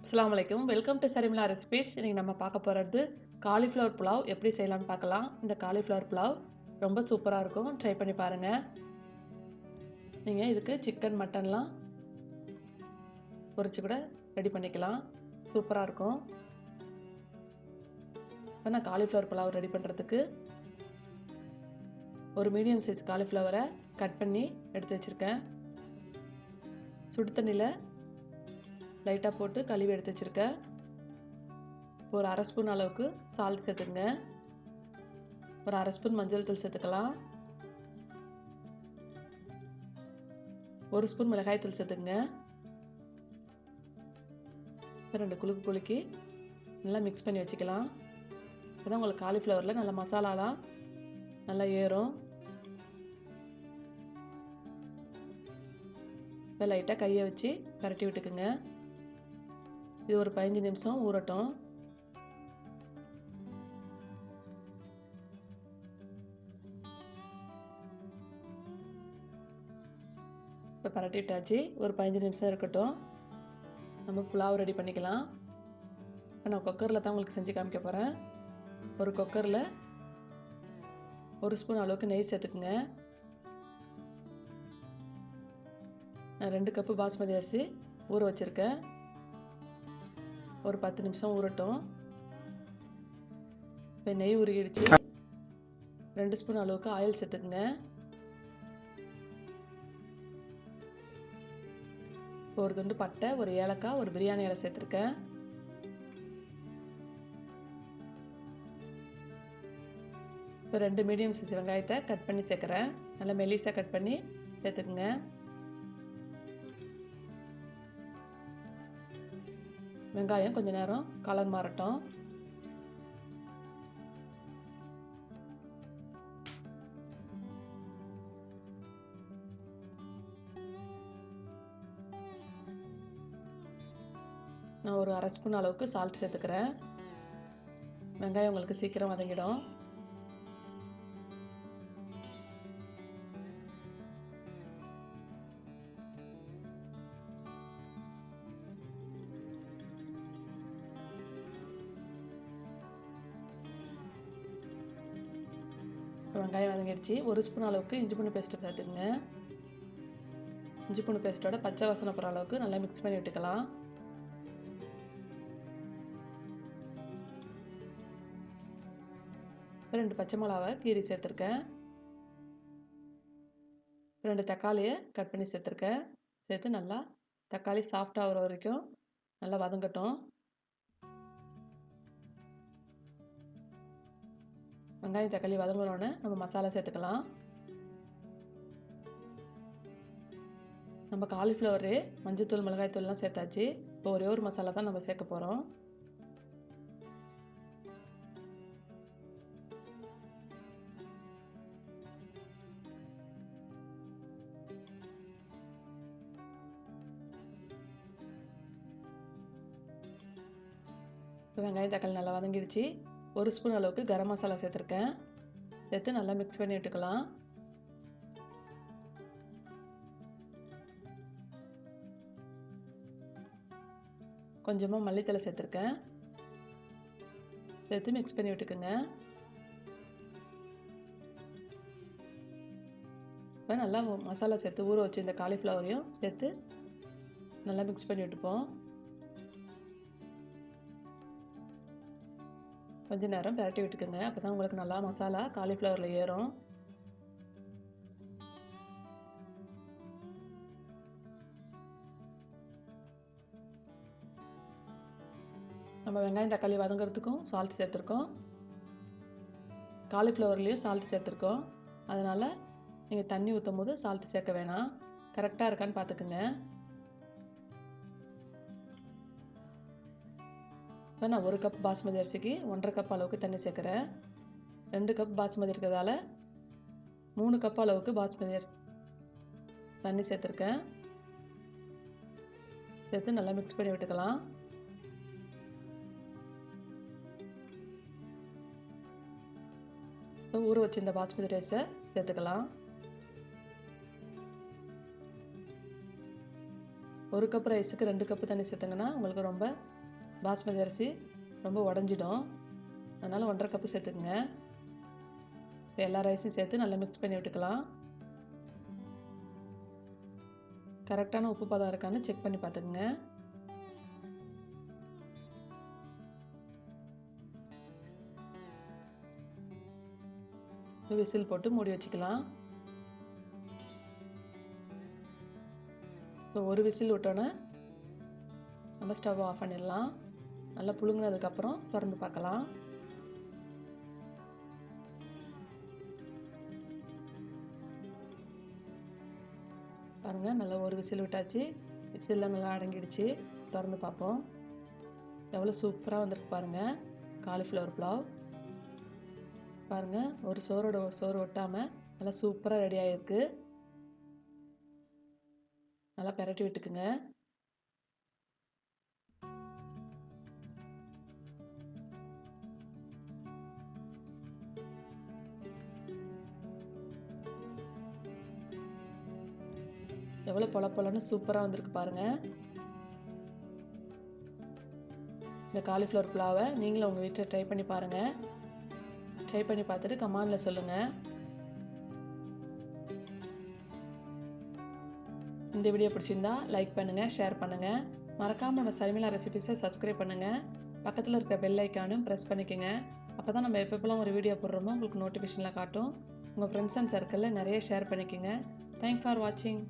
அஸ்ஸலாமு அலைக்கும். Welcome to Sharmila recipes. இன்னைக்கு நம்ம பார்க்க போகிறது காலிஃப்ளவர் புலாவ் எப்படி செய்யலாம்னு பார்க்கலாம். இந்த காலிஃப்ளவர் புலாவ் ரொம்ப சூப்பராக இருக்கும். ட்ரை பண்ணி பாருங்கள். நீங்கள் இதுக்கு சிக்கன் மட்டன்லாம் பொரிச்சு கூட ரெடி பண்ணிக்கலாம். சூப்பராக இருக்கும். இப்போ நான் காலிஃப்ளவர் புலாவ் ரெடி பண்ணுறதுக்கு ஒரு மீடியம் சைஸ் காலிஃப்ளவரை கட் பண்ணி எடுத்து வச்சுருக்கேன். சுடு தண்ணியில் லைட்டாக போட்டு கழுவி எடுத்து வச்சுருக்கேன். ஒரு அரை ஸ்பூன் அளவுக்கு சால்ட் சேர்த்துங்க. ஒரு அரை ஸ்பூன் மஞ்சள் தூள் சேர்த்துக்கலாம். ஒரு ஸ்பூன் மிளகாய் தூள் சேர்த்துங்க. 2 குலுக்கி நல்லா மிக்ஸ் பண்ணி வச்சுக்கலாம். அப்போதான் உங்களுக்கு காலிஃப்ளவரில் நல்ல மசாலாலாம் நல்லா ஏறும். இப்போ லைட்டாக கையை வச்சு பரட்டி விட்டுக்குங்க. இது ஒரு 15 நிமிஷம் ஊறட்டும். இப்போ பரட்டி விட்டாச்சு. ஒரு 15 நிமிஷம் இருக்கட்டும். நம்ம புலாவ் ரெடி பண்ணிக்கலாம். இப்போ நான் குக்கரில் தான் உங்களுக்கு செஞ்சு காமிக்க போகிறேன். ஒரு குக்கரில் 1 ஸ்பூன் அளவுக்கு நெய் சேர்த்துக்குங்க. நான் 2 கப்பு பாஸ்மதி அரிசி ஊற வச்சுருக்கேன். ஒரு 10 நிமிஷம் ஊறட்டும். இப்போ நெய் உருகிடுச்சு. 2 ஸ்பூன் அளவுக்கு ஆயில் சேர்த்துக்குங்க. ஒரு துண்டு பட்டை, ஒரு ஏலக்காய், ஒரு பிரியாணி இலை சேர்த்துருக்கேன். இப்போ 2 மீடியம் சைஸ் வெங்காயத்தை கட் பண்ணி சேர்க்குறேன். நல்லா மெலிசாக கட் பண்ணி சேர்த்துக்குங்க. வெங்காயம் கொஞ்ச நேரம் கலர் மாறட்டும். நான் ஒரு அரை ஸ்பூன் அளவுக்கு சால்ட் சேர்த்துக்கிறேன். வெங்காயம் உங்களுக்கு சீக்கிரம் வதங்கிடும். வெங்காயம் வதங்கிடுச்சு. 1 ஸ்பூன் அளவுக்கு இஞ்சி பூண்டு பேஸ்ட்டு சேர்த்துக்குங்க. இஞ்சி பூண்டு பேஸ்ட்டோட பச்சை வாசனை போகிற அளவுக்கு நல்லா மிக்ஸ் பண்ணி விட்டுக்கலாம். இப்போ 2 பச்சை மிளகாவை கீரி சேர்த்துருக்கேன். 2 தக்காளியை கட் பண்ணி சேர்த்துருக்கேன். சேர்த்து நல்லா தக்காளி சாஃப்டாக ஆகிற வரைக்கும் நல்லா வதங்கட்டும். வெங்காயம் தக்காளி வதங்கினோடனே நம்ம மசாலா சேர்த்துக்கலாம். நம்ம காலிஃப்ளவரு மஞ்சத்தூள் மிளகாய் தூள்லாம் சேர்த்தாச்சு. இப்போ ஒரே ஒரு மசாலா தான் நம்ம சேர்க்க போகிறோம். இப்போ வெங்காயம் தக்காளி நல்லா வதங்கிடுச்சு. 1 ஸ்பூன் அளவுக்கு கரம் மசாலா சேர்த்துருக்கேன். சேர்த்து நல்லா மிக்ஸ் பண்ணி விட்டுக்கலாம். கொஞ்சமாக மல்லித்தலை சேர்த்துருக்கேன். சேர்த்து மிக்ஸ் பண்ணி விட்டுக்குங்க. இப்போ நல்லா மசாலா சேர்த்து ஊற வச்சு இந்த காலிஃப்ளவரையும் சேர்த்து நல்லா மிக்ஸ் பண்ணி விட்டுப்போம். கொஞ்சம் நேரம் பரட்டி விட்டுக்குங்க. அப்போ தான் உங்களுக்கு நல்லா மசாலா காலிஃப்ளவரில் ஏறும். நம்ம வெங்காயம் தக்காளி வதங்கிறதுக்கும் சால்ட் சேர்த்துருக்கோம். காலிஃப்ளவர்லேயும் சால்ட் சேர்த்துருக்கோம். அதனால் நீங்கள் தண்ணி ஊற்றும் போது சால்ட் சேர்க்க வேணாம். கரெக்டாக இருக்கான்னு பார்த்துக்குங்க. இப்போ நான் 1 கப் பாஸ்மதி அரிசிக்கு 1.5 கப் அளவுக்கு தண்ணி சேர்க்குறேன். 2 கப் பாஸ்மதி இருக்கிறதால 3 கப் அளவுக்கு பாஸ்மதி தண்ணி சேர்த்துருக்கேன். சேர்த்து நல்லா மிக்ஸ் பண்ணி விட்டுக்கலாம். இப்போ ஊற வச்சு இந்த பாஸ்மதி ரைஸை சேர்த்துக்கலாம். 1 கப் ரைஸுக்கு 2 கப்பு தண்ணி சேர்த்துங்கன்னா உங்களுக்கு ரொம்ப பாஸ்மதி அரிசி ரொம்ப உடஞ்சிடும், அதனால் 1.5 கப்பு சேர்த்துக்குங்க. இப்போ எல்லா ரைஸையும் சேர்த்து நல்லா மிக்ஸ் பண்ணி விட்டுக்கலாம். கரெக்டான உப்பு பதம் இருக்கான்னு செக் பண்ணி பார்த்துக்குங்க. விசில் போட்டு மூடி வச்சுக்கலாம். இப்போ ஒரு விசில் விட்டோன்னே நம்ம ஸ்டவ் ஆஃப் பண்ணிடலாம். நல்லா புழுங்கினதுக்கப்புறம் திறந்து பார்க்கலாம். பாருங்கள், நல்லா ஒரு விசில் விட்டாச்சு. விசில்லாம் நல்லா அடங்கிடுச்சு. திறந்து பார்ப்போம். எவ்வளோ சூப்பராக வந்திருக்கு பாருங்கள் காலிஃப்ளவர் புலாவ். பாருங்கள், ஒரு சோறு ஒட்டாமல் நல்லா சூப்பராக ரெடி ஆகிருக்கு. நல்லா பெரட்டி விட்டுக்குங்க. எவ்வளோ பொலன்னு சூப்பராக வந்திருக்கு பாருங்கள். இந்த காலிஃப்ளவர் புலாவை நீங்களும் உங்கள் வீட்டில் ட்ரை பண்ணி பாருங்கள். ட்ரை பண்ணி பார்த்துட்டு கமெண்டில் சொல்லுங்கள். இந்த வீடியோ பிடிச்சிருந்தா லைக் பண்ணுங்கள், ஷேர் பண்ணுங்கள். மறக்காமல் நம்ம சர்மிளா ரெசிபிஸை சப்ஸ்கிரைப் பண்ணுங்கள். பக்கத்தில் இருக்க பெல் ஐக்கானும் ப்ரெஸ் பண்ணிக்கோங்க. அப்போ தான் நம்ம எப்பப்பெல்லாம் ஒரு வீடியோ போடுறோமோ உங்களுக்கு நோட்டிஃபிகேஷனில் காட்டும். உங்கள் ஃப்ரெண்ட்ஸ் அண்ட் சர்க்கிளில் நிறைய ஷேர் பண்ணிக்கோங்க. தேங்க்ஸ் ஃபார் வாட்சிங்.